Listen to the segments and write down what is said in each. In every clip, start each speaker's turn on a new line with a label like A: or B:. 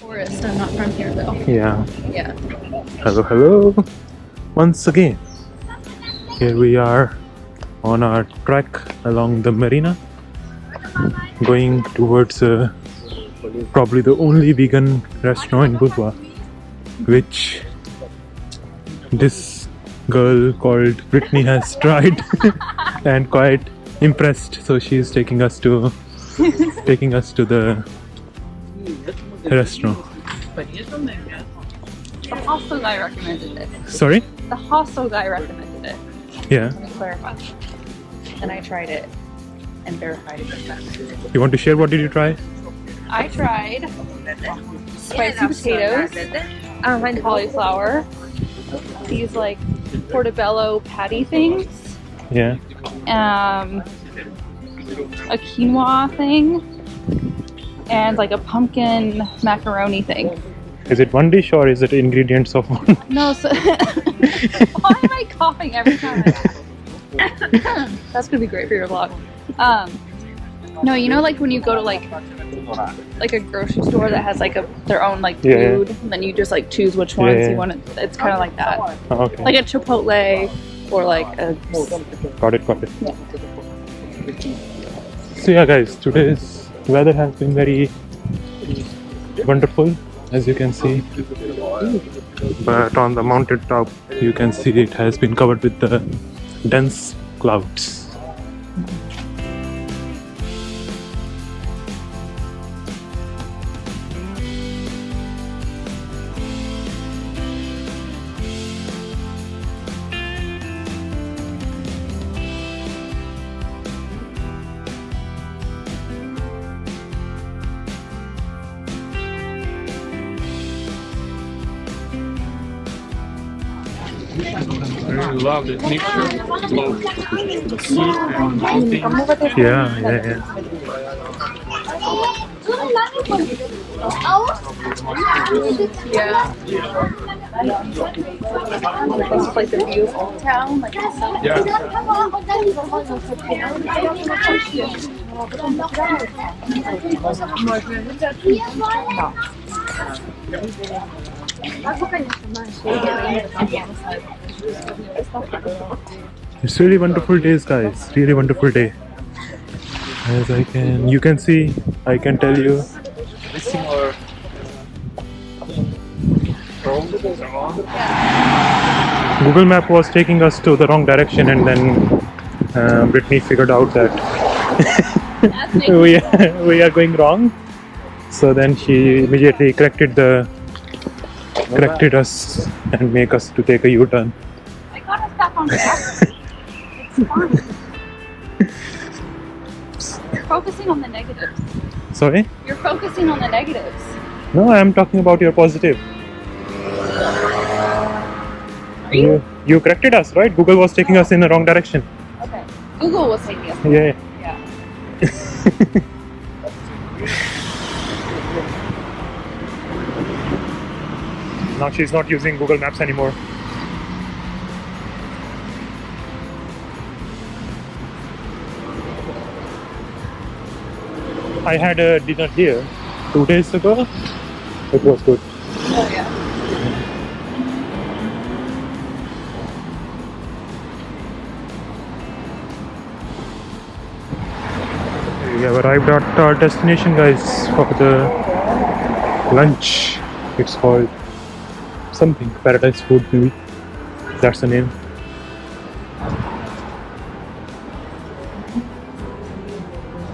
A: tourist. I'm not from here though.
B: Yeah.
A: Yeah.
B: Hello, hello. Once again, here we are on our trek along the marina, going towards probably the only vegan restaurant in Budva, which this girl called Brittney has tried and quite impressed. So she's taking us to the restaurant.
A: The hostel guy recommended it.
B: Sorry?
A: The hostel guy recommended it.
B: Yeah.
A: Let me clarify. And I tried it and verified it.
B: You want to share what did you try?
A: I tried spicy potatoes and cauliflower. These like portobello patty things.
B: Yeah.
A: A quinoa thing. And like a pumpkin macaroni thing.
B: Is it one dish or is it ingredients of one?
A: No, so why am I coughing every time That's gonna be great for your vlog. No, you know, like when you go to like a grocery store that has like their own like food, and then you just like choose which ones you want. It's kind of like that.
B: Oh, okay.
A: Like a Chipotle or like a.
B: Got it.
A: Yeah.
B: So yeah, guys, today's weather has been very wonderful, as you can see. But on the mountain top, you can see it has been covered with the dense clouds.
C: I really love the mixture of the sea and mountains.
B: Yeah.
A: It's like a beautiful town, like
B: It's really wonderful days, guys. Really wonderful day. As you can see, I can tell you.
C: Similar.
B: Google Map was taking us to the wrong direction, and then Brittney figured out that we are going wrong. So then she immediately corrected us and make us to take a U-turn.
A: I got us back on track. It's fine. You're focusing on the negatives.
B: Sorry?
A: You're focusing on the negatives.
B: No, I am talking about your positive.
A: Are you?
B: You corrected us, right? Google was taking us in the wrong direction.
A: Okay. Google was taking us.
B: Yeah. Now she's not using Google Maps anymore. I had a dinner here 2 days ago. It was good.
A: Oh yeah.
B: We have arrived at our destination, guys, for the lunch. It's called something, Paradise Food maybe. That's the name.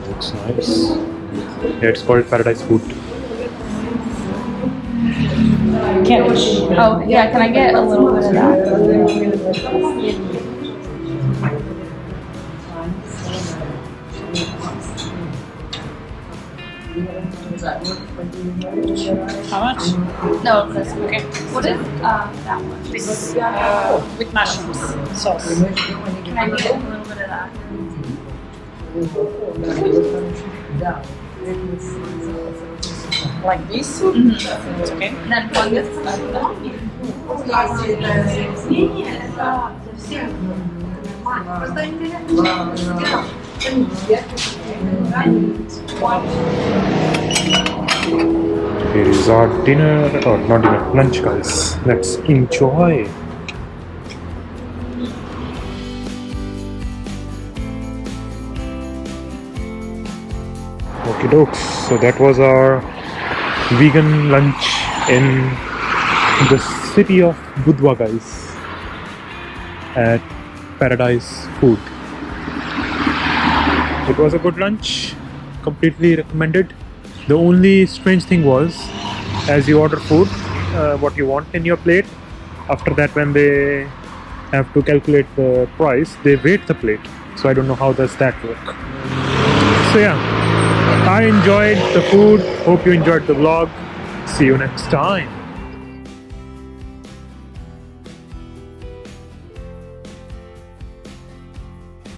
B: Looks nice. Yeah, it's called Paradise Food.
A: Oh yeah, can I get a little bit of that?
D: How much?
A: No, this okay.
D: What is
A: That one.
D: this? With mushrooms sauce.
A: Can I get a little bit of that?
D: Like this? It's okay.
A: And then one this.
B: Here is our dinner, or not dinner, lunch, guys. Let's enjoy. Okay, dokes. So that was our vegan lunch in the city of Budva, guys, at Paradise Food. It was a good lunch, completely recommended. The only strange thing was, as you order food, what you want in your plate, after that when they have to calculate the price, they weight the plate. So I don't know how does that work. So yeah, I enjoyed the food. Hope you enjoyed the vlog. See you next time.